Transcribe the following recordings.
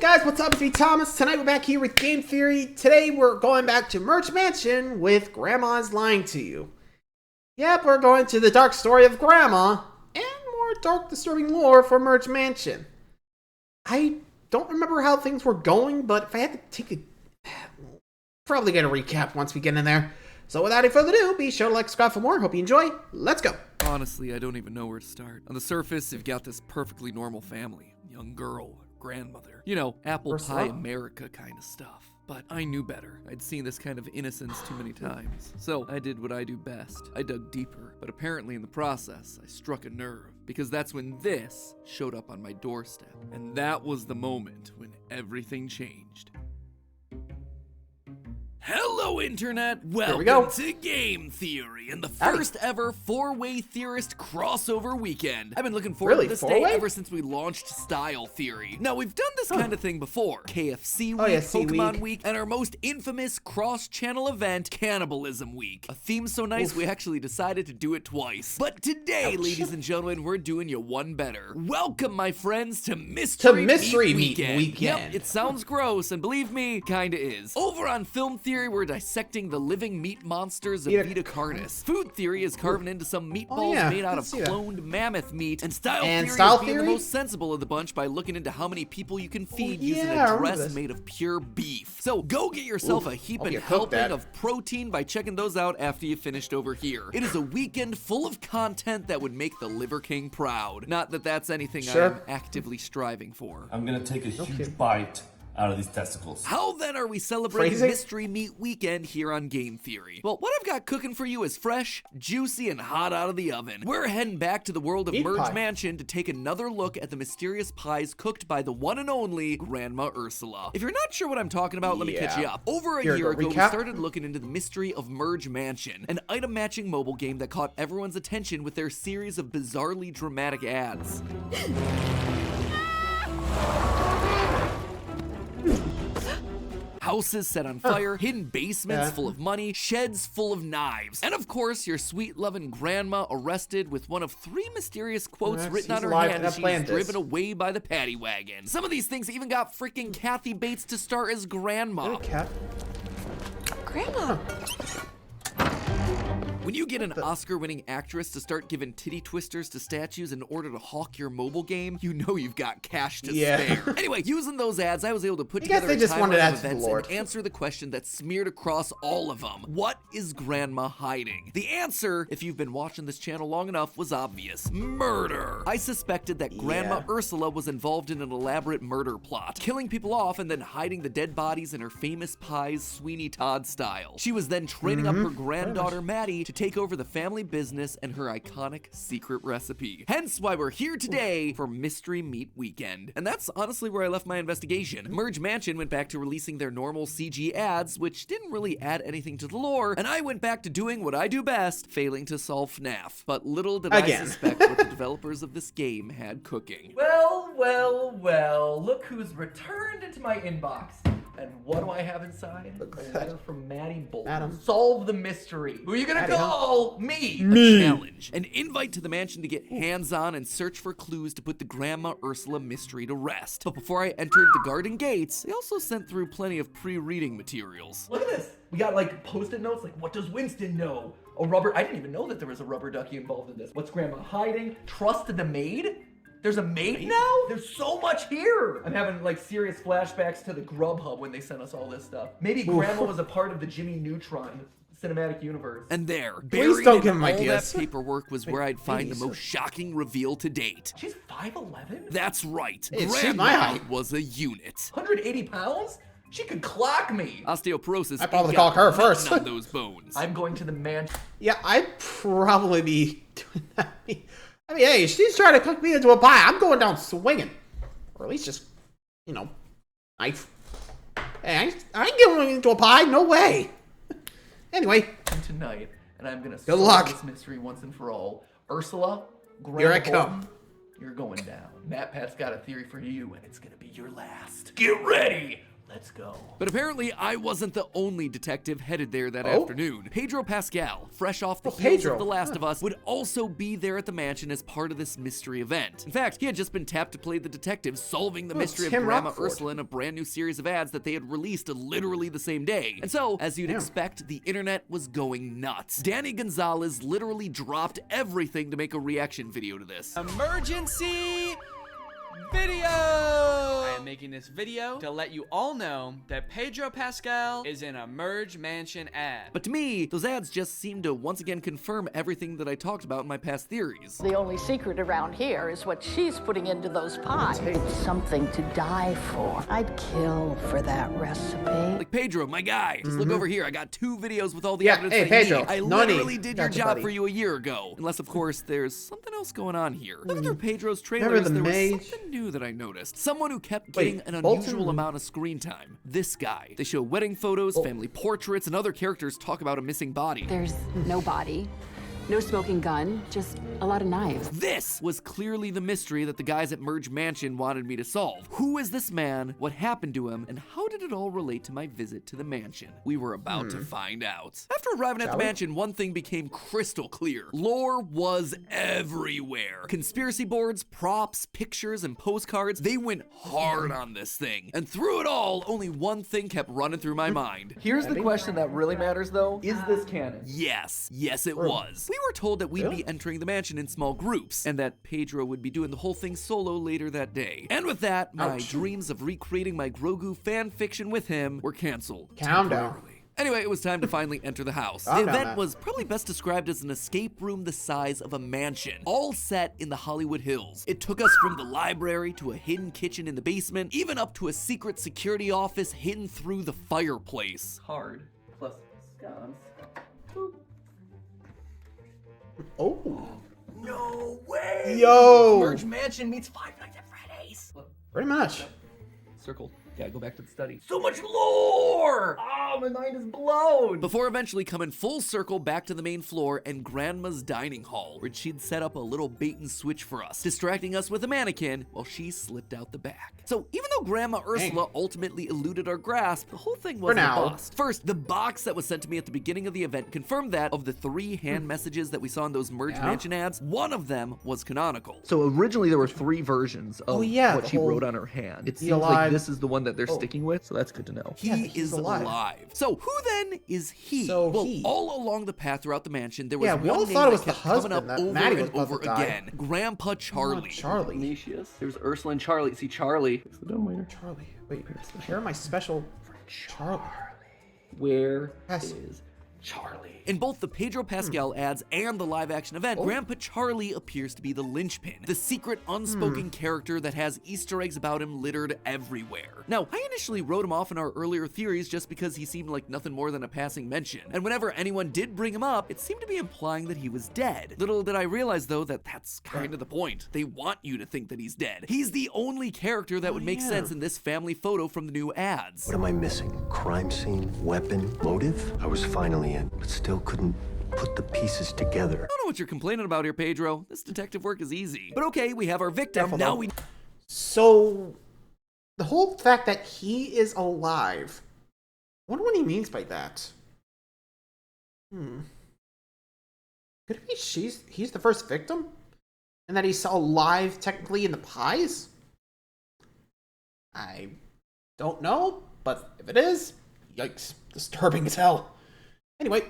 guys, what's up? It's me, Thomas. Tonight we're back here with Game Theory. Today we're going back to Merge Mansion with Grandma's Lying to You. Yep, we're going to the dark story of Grandma and more dark, disturbing lore for Merge Mansion. I don't remember how things were going, but if I had to take a... probably get a recap once we get in there. So without any further ado, be sure to like, subscribe for more. Hope you enjoy. Let's go. Honestly, I don't even know where to start. On the surface, you've got this perfectly normal family. Young girl, grandmother. You know, apple pie America kind of stuff. But I knew better. I'd seen this kind of innocence too many times. So I did what I do best. I dug deeper. But apparently in the process, I struck a nerve. Because that's when this showed up on my doorstep. And that was the moment when everything changed. Hello, Internet! Welcome to Game Theory and the first ever four-way theorist crossover weekend. I've been looking forward to this day ever since we launched Style Theory. Now, we've done this kind of thing before. KFC Week, Pokemon Week, and our most infamous cross-channel event, Cannibalism Week. A theme so nice we actually decided to do it twice. But today, ladies and gentlemen, we're doing you one better. Welcome, my friends, to Mystery Meat Weekend. Yep, it sounds gross, and believe me, kinda is. Over on Film Theory, we're dissecting the living meat monsters of Vita Carnis. Food Theory is carving into some meatballs made out of cloned mammoth meat. And Style Theory is being the most sensible of the bunch by looking into how many people you can feed using a dress made of pure beef. So go get yourself a heaping helping of protein by checking those out after you finished over here. It is a weekend full of content that would make the Liver King proud. Not that that's anything I'm actively striving for. I'm gonna take a huge bite out of these testicles. How then are we celebrating Mystery Meat Weekend here on Game Theory? Well, what I've got cooking for you is fresh, juicy, and hot out of the oven. We're heading back to the world of Merge Mansion to take another look at the mysterious pies cooked by the one and only Grandma Ursula. If you're not sure what I'm talking about, let me catch you up. Over a year ago, we started looking into the mystery of Merge Mansion, an item-matching mobile game that caught everyone's attention with their series of bizarrely dramatic ads. Houses set on fire, hidden basements full of money, sheds full of knives, and of course, your sweet-loving grandma arrested with one of 3 mysterious quotes written on her hand as she's driven away by the paddy wagon. Some of these things even got freaking Kathy Bates to star as Grandma. Grandma! When you get an Oscar-winning actress to start giving titty twisters to statues in order to hawk your mobile game, you know you've got cash to spare. Anyway, using those ads, I was able to put together a timeline of events and answer the question that smeared across all of them. What is Grandma hiding? The answer, if you've been watching this channel long enough, was obvious. Murder! I suspected that Grandma Ursula was involved in an elaborate murder plot, killing people off and then hiding the dead bodies in her famous pies Sweeney Todd style. She was then training up her granddaughter Maddie to take over the family business and her iconic secret recipe. Hence why we're here today for Mystery Meat Weekend. And that's honestly where I left my investigation. Merge Mansion went back to releasing their normal CG ads, which didn't really add anything to the lore, and I went back to doing what I do best, failing to solve FNAF. But little did I suspect what the developers of this game had cooking. Well, well, well, look who's returned into my inbox. And what do I have inside? A letter from Maddie Bolton. Solve the mystery. Who are you gonna call? Me. A challenge. An invite to the mansion to get hands-on and search for clues to put the Grandma Ursula mystery to rest. But before I entered the garden gates, they also sent through plenty of pre-reading materials. Look at this. We got like post-it notes like, what does Winston know? A rubber, I didn't even know that there was a rubber ducky involved in this. What's Grandma hiding? Trust the maid? There's a maid now? There's so much here! I'm having like serious flashbacks to the Grubhub when they sent us all this stuff. Maybe Grandma was a part of the Jimmy Neutron cinematic universe. And there, buried in all that paperwork was where I'd find the most shocking reveal to date. She's 5'11"? That's right. Grandma was a unit. 180 pounds? She could clock me. Osteoporosis. I'd probably call her first. On those bones. I'm going to the mansion. Yeah, I'd probably be doing that. I mean, hey, she's trying to cook me into a pie. I'm going down swinging. Or at least just, you know, knife. Hey, I ain't going into a pie. No way. Anyway. Tonight, and I'm going to solve this mystery once and for all. Ursula, here I come. You're going down. Matt Pat's got a theory for you, and it's going to be your last. Get ready. Let's go. But apparently, I wasn't the only detective headed there that afternoon. Pedro Pascal, fresh off the heels of The Last of Us, would also be there at the mansion as part of this mystery event. In fact, he had just been tapped to play the detective solving the mystery of Grandma Ursula in a brand new series of ads that they had released literally the same day. And so, as you'd expect, the internet was going nuts. Danny Gonzalez literally dropped everything to make a reaction video to this. Emergency video! I am making this video to let you all know that Pedro Pascal is in a Merge Mansion ad. But to me, those ads just seem to once again confirm everything that I talked about in my past theories. The only secret around here is what she's putting into those pies. It's something to die for. I'd kill for that recipe. Like, Pedro, my guy, just look over here. I got 2 videos with all the evidence hey, I Pedro, need. I literally did your job for you a year ago. Unless, of course, there's something else going on here. Look through Pedro's trailers, there was something new that I noticed. Someone who kept getting an unusual amount of screen time. This guy. They show wedding photos, family portraits, and other characters talk about a missing body. There's no body, no smoking gun, just a lot of knives. This was clearly the mystery that the guys at Merge Mansion wanted me to solve. Who is this man? What happened to him? And how did it all relate to my visit to the mansion? We were about to find out. After arriving at the mansion, one thing became crystal clear. Lore was everywhere. Conspiracy boards, props, pictures, and postcards, they went hard on this thing. And through it all, only one thing kept running through my mind. Here's the question that really matters, though. Is this canon? Yes, it was. We were told that we'd be entering the mansion in small groups, and that Pedro would be doing the whole thing solo later that day. And with that, my dreams of recreating my Grogu fan fiction with him were canceled. Calm down. Anyway, it was time to finally enter the house. The event was probably best described as an escape room the size of a mansion, all set in the Hollywood Hills. It took us from the library to a hidden kitchen in the basement, even up to a secret security office hidden through the fireplace. Card plus scones. Oh. No way! Yo! Merge Mansion meets Five Nights at Freddy's. Look, Pretty much. circle. Gotta go back to the study. So much lore! Oh, my mind is blown! Before eventually coming full circle back to the main floor and Grandma's dining hall, where she'd set up a little bait and switch for us, distracting us with a mannequin while she slipped out the back. So even though Grandma Ursula ultimately eluded our grasp, the whole thing wasn't a bust. First, the box that was sent to me at the beginning of the event confirmed that of the 3 hand messages that we saw in those Merge Mansion ads, one of them was canonical. So originally there were 3 versions of what she wrote on her hand. It seems like this is the one that they're sticking with, so that's good to know. He is alive. So who then is he? All along the path throughout the mansion, there was one all name thought it was that the kept coming husband up that over Maddie and was over about to die. again. Grandpa Charlie. Charlie. Ignatius. There's Ursula and Charlie. See, Charlie. It's the dumbwaiter. Charlie. Wait, here are my special Charlie. Where is Charlie? In both the Pedro Pascal ads and the live-action event, Grandpa Charlie appears to be the linchpin, the secret unspoken character that has Easter eggs about him littered everywhere. Now, I initially wrote him off in our earlier theories just because he seemed like nothing more than a passing mention, and whenever anyone did bring him up, it seemed to be implying that he was dead. Little did I realize, though, that that's kind of the point. They want you to think that he's dead. He's the only character that would make sense in this family photo from the new ads. What am I missing? Crime scene, weapon, motive? I was finally in, but still couldn't put the pieces together. I don't know what you're complaining about here, Pedro. This detective work is easy. But okay, we have our victim. Now we... So, the whole fact that he is alive, I wonder what he means by that. Could it be he's the first victim? And that he's alive technically in the pies? I don't know, but if it is, yikes, disturbing as hell. Anyway,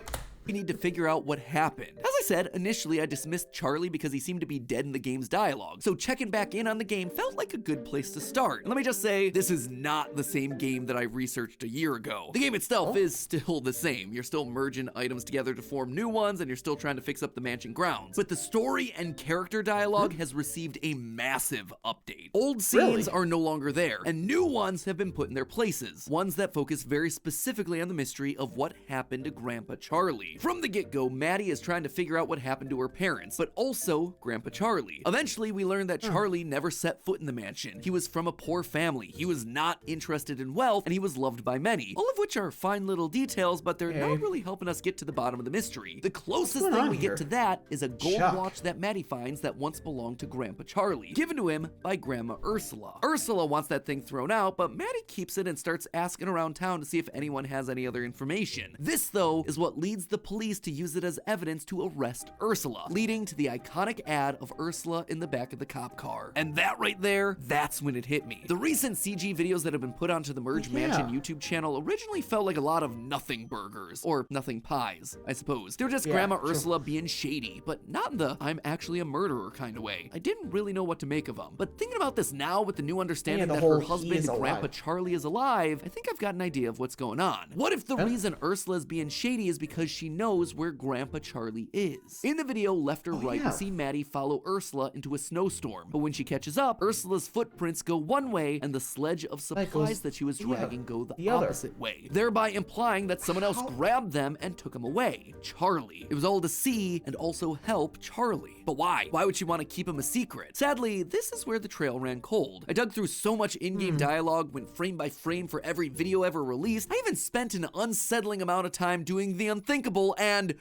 we need to figure out what happened. As I said, initially I dismissed Charlie because he seemed to be dead in the game's dialogue, so checking back in on the game felt like a good place to start. And let me just say, this is not the same game that I researched a year ago. The game itself is still the same. You're still merging items together to form new ones, and you're still trying to fix up the mansion grounds. But the story and character dialogue has received a massive update. Old scenes are no longer there, and new ones have been put in their places. Ones that focus very specifically on the mystery of what happened to Grandpa Charlie. Charlie. From the get-go, Maddie is trying to figure out what happened to her parents, but also Grandpa Charlie. Eventually, we learn that Charlie never set foot in the mansion. He was from a poor family. He was not interested in wealth, and he was loved by many. All of which are fine little details, but they're not really helping us get to the bottom of the mystery. The closest thing we get to that is a gold watch that Maddie finds that once belonged to Grandpa Charlie, given to him by Grandma Ursula. Ursula wants that thing thrown out, but Maddie keeps it and starts asking around town to see if anyone has any other information. This, though, is what leads the police to use it as evidence to arrest Ursula, leading to the iconic ad of Ursula in the back of the cop car. And that right there, that's when it hit me. The recent CG videos that have been put onto the Merge Mansion YouTube channel originally felt like a lot of nothing burgers, or nothing pies, I suppose. They were just Grandma Ursula being shady, but not in the I'm actually a murderer kind of way. I didn't really know what to make of them. But thinking about this now with the new understanding that her husband, Grandpa Charlie, is alive, I think I've got an idea of what's going on. What if the reason Ursula is being shady is because she knows where Grandpa Charlie is? In the video, left or right, we see Maddie follow Ursula into a snowstorm, but when she catches up, Ursula's footprints go one way and the sledge of supplies that she was dragging go the opposite way, thereby implying that someone else grabbed them and took them away. Charlie. It was all to see and also help Charlie. But why? Why would she want to keep him a secret? Sadly, this is where the trail ran cold. I dug through so much in-game dialogue, went frame by frame for every video ever released. I even spent an unsettling amount of time doing the unthinkable and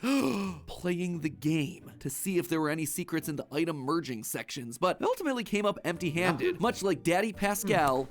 playing the game to see if there were any secrets in the item merging sections, but ultimately came up empty-handed. Much like Daddy Pascal,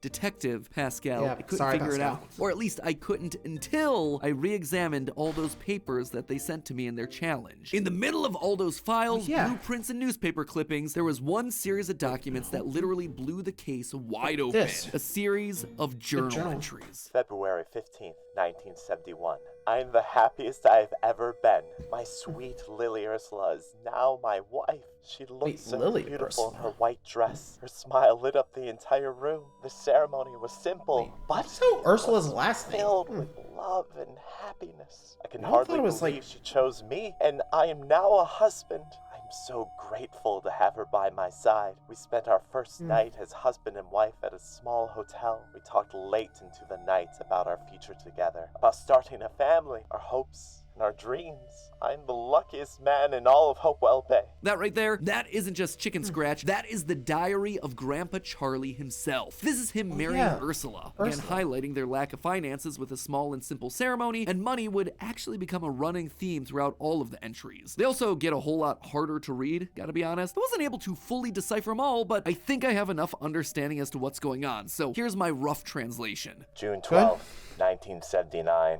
Detective Pascal, I couldn't figure it out. Or at least I couldn't until I re-examined all those papers that they sent to me in their challenge. In the middle of all those files, blueprints, and newspaper clippings, there was one series of documents that literally blew the case wide open. A series of journal entries. February 15th, 1971. I'm the happiest I've ever been. My sweet Lily Ursula is now my wife. She looked so beautiful in her white dress. Her smile lit up the entire room. The ceremony was simple, but so Ursula's last name filled with love and happiness. I can hardly believe she chose me, and I am now a husband. I'm so grateful to have her by my side. We spent our first night as husband and wife at a small hotel. We talked late into the night about our future together, about starting a family, our hopes, and our dreams. I'm the luckiest man in all of Hopewell Bay. That right there, that isn't just chicken scratch. That is the diary of Grandpa Charlie himself. This is him marrying Ursula. Again, highlighting their lack of finances with a small and simple ceremony, and money would actually become a running theme throughout all of the entries. They also get a whole lot harder to read, gotta be honest. I wasn't able to fully decipher them all, but I think I have enough understanding as to what's going on. So here's my rough translation. June 12th, 1979.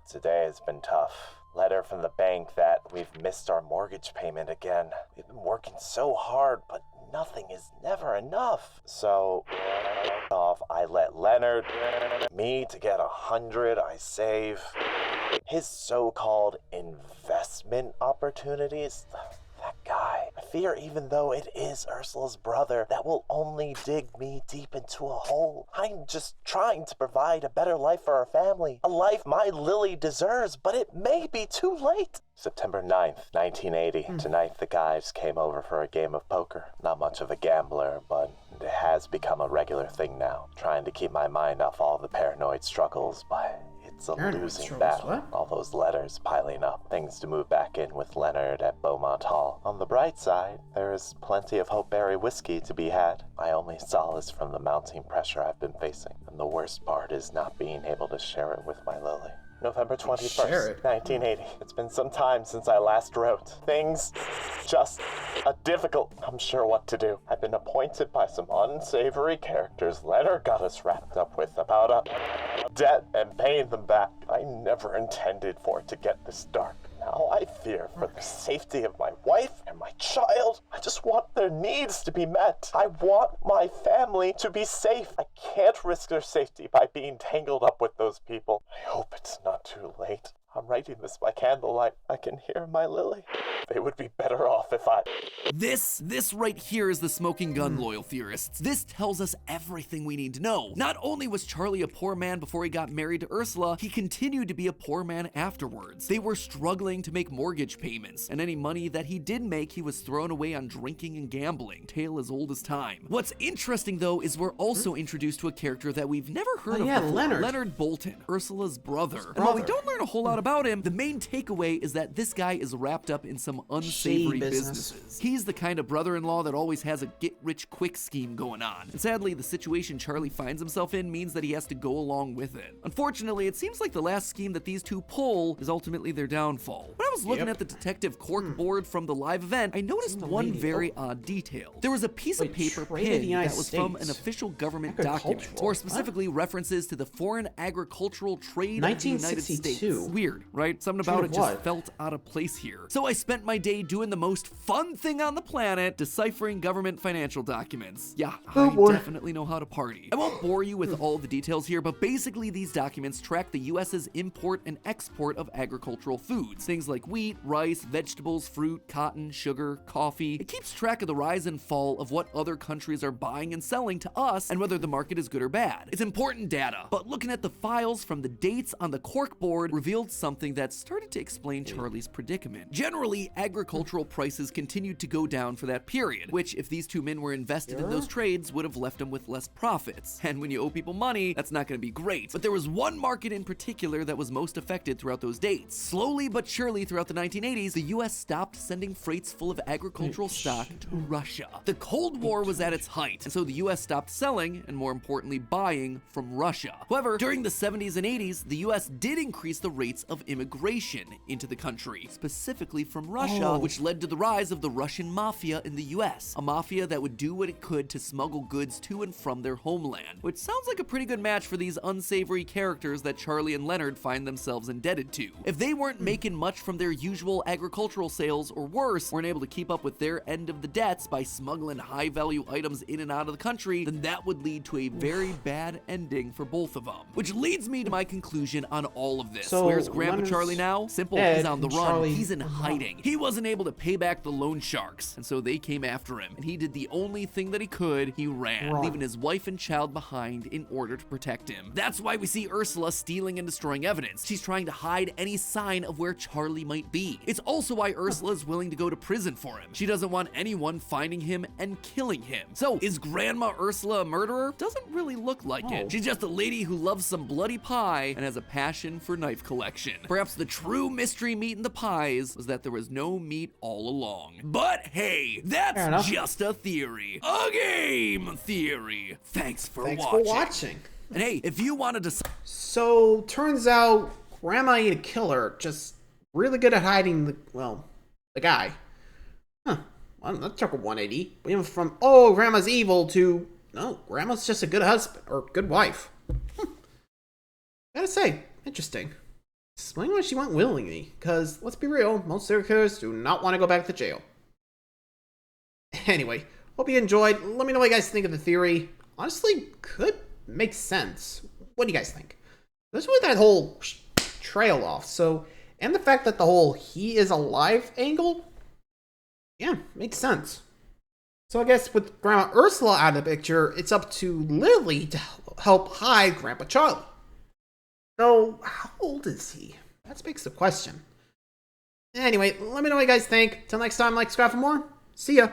Today has been tough. Letter from the bank that we've missed our mortgage payment again. We've been working so hard, but nothing is never enough. So, I let Leonard, me to get 100, I save. His so-called investment opportunities, that guy. I fear even though it is Ursula's brother, that will only dig me deep into a hole. I'm just trying to provide a better life for our family. A life my Lily deserves, but it may be too late. September 9th, 1980. Tonight the guys came over for a game of poker. Not much of a gambler, but it has become a regular thing now. Trying to keep my mind off all the paranoid struggles, but it's a losing battle. All those letters piling up. Things to move back in with Leonard at Beaumont Hall. On the bright side, there is plenty of Hopeberry whiskey to be had. My only solace from the mounting pressure I've been facing. And the worst part is not being able to share it with my Lily. November 21st, 1980. It's been some time since I last wrote. Things just difficult. I'm sure what to do. I've been appointed by some unsavory characters Leonard got us wrapped up with about a debt and paying them back. I never intended for it to get this dark. Now I fear for the safety of my wife and my child. I just want their needs to be met. I want my family to be safe. I can't risk their safety by being tangled up with those people. I hope it's not too late. I'm writing this by candlelight. I can hear my Lily. They would be better off if I... This right here is the smoking gun, loyal theorists. This tells us everything we need to know. Not only was Charlie a poor man before he got married to Ursula, he continued to be a poor man afterwards. They were struggling to make mortgage payments, and any money that he did make, he was thrown away on drinking and gambling. Tale as old as time. What's interesting, though, is we're also introduced to a character that we've never heard of before. Leonard Bolton, Ursula's brother. And while we don't learn a whole lot about him, the main takeaway is that this guy is wrapped up in some unsavory businesses. He's the kind of brother-in-law that always has a get-rich-quick scheme going on. And sadly, the situation Charlie finds himself in means that he has to go along with it. Unfortunately, it seems like the last scheme that these two pull is ultimately their downfall. When I was looking at the detective cork board from the live event, I noticed one very odd detail. There was a piece of paper pinned that was from an official government document, or specifically references to the Foreign Agricultural Trade of the United States. Weird, right? Something about it just felt out of place here. So I spent my day doing the most fun thing on the planet, deciphering government financial documents. Yeah, I definitely know how to party. I won't bore you with all the details here, but basically these documents track the US's import and export of agricultural foods. Things like wheat, rice, vegetables, fruit, cotton, sugar, coffee. It keeps track of the rise and fall of what other countries are buying and selling to us and whether the market is good or bad. It's important data, but looking at the files from the dates on the cork board revealed something that started to explain Charlie's predicament. Generally, agricultural prices continued to go down for that period, which, if these two men were invested in those trades, would have left them with less profits. And when you owe people money, that's not going to be great. But there was one market in particular that was most affected throughout those dates. Slowly but surely throughout the 1980s, the US stopped sending freights full of agricultural stock to Russia. The Cold War was at its height, and so the US stopped selling, and more importantly, buying from Russia. However, during the 70s and 80s, the US did increase the rates of immigration into the country, specifically from Russia, which led to the rise of the Russian mafia in the US, a mafia that would do what it could to smuggle goods to and from their homeland, which sounds like a pretty good match for these unsavory characters that Charlie and Leonard find themselves indebted to. If they weren't making much from their usual agricultural sales, or worse, weren't able to keep up with their end of the debts by smuggling high-value items in and out of the country, then that would lead to a very bad ending for both of them. Which leads me to my conclusion on all of this. So, where's Grandpa Charlie now? Simple, he's on the run. Charlie... He's in hiding. He wasn't able to pay back the loan sharks, and so they came after him. And he did the only thing that he could. He ran, leaving his wife and child behind in order to protect him. That's why we see Ursula stealing and destroying evidence. She's trying to hide any sign of where Charlie might be. It's also why Ursula's willing to go to prison for him. She doesn't want anyone finding him and killing him. So, is Grandma Ursula a murderer? Doesn't really look like it. She's just a lady who loves some bloody pie and has a passion for knife collection. Perhaps the true mystery meat in the pies was that there was no meat all along. But hey, that's just a theory. A game theory. Thanks for watching. And hey, if you wanted to... So, turns out Grandma ain't a killer, just really good at hiding the guy. Huh. Well, that took a 180. We went from, oh, Grandma's evil to, no, Grandma's just a good husband, or good wife. Gotta say, interesting. Explain why she went willingly, because, let's be real, most serial killers do not want to go back to jail. Anyway, hope you enjoyed. Let me know what you guys think of the theory. Honestly, could make sense. What do you guys think? There's really that whole trail off, so, and the fact that the whole he is alive angle, yeah, makes sense. So I guess with Grandma Ursula out of the picture, it's up to Lily to help hide Grandpa Charlie. So, how old is he? That makes the question. Anyway, let me know what you guys think. Till next time, like, subscribe for more. See ya.